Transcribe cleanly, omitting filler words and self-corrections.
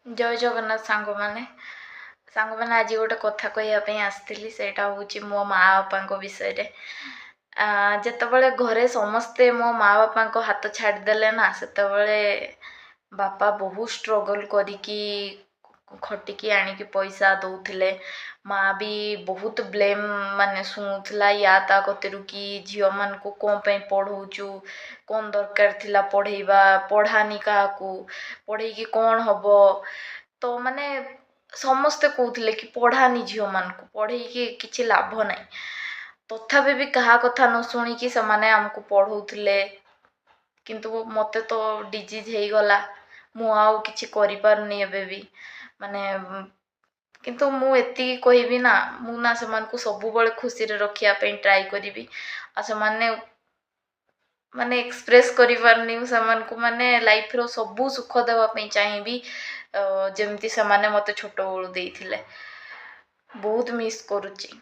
जय जगन्नाथ सांग मैंने आज गोटे कथा कहवाई आसती से मो माँ बापा विषय जिते घरे समस्ते मो माँ बापा हाथ छाड़देले ना से बापा बहुत स्ट्रगल करिकी खटिकी आणिकी पैसा दौले माँ भी बहुत ब्लेम माने शुणुला या ता कतरू कि झील मान को कौन पढ़ाऊचु कौन दरकार थिला पढ़ेबा पढ़ानी क्या पढ़े कि कौन हम तो माने समस्ते कहते कि पढ़ानी झील मान को पढ़े कि लाभ ना तथापि भी कहा कथा न शुणिकी से आमको पढ़ाऊले किंतु मते तो डिजीज हो गला मु आउ किछि करि पारुनी एबे भी माने किंतु मु एति कहबी ना मु ना से सब बड़े खुशी रे रखिया पे ट्राई करी आ से माने एक्सप्रेस करि पारनी से माने लाइफ रो सब सुख देवा पे चाहिबी जेमती से माने मते छोट बळु देइथिले बहुत मिस करूची।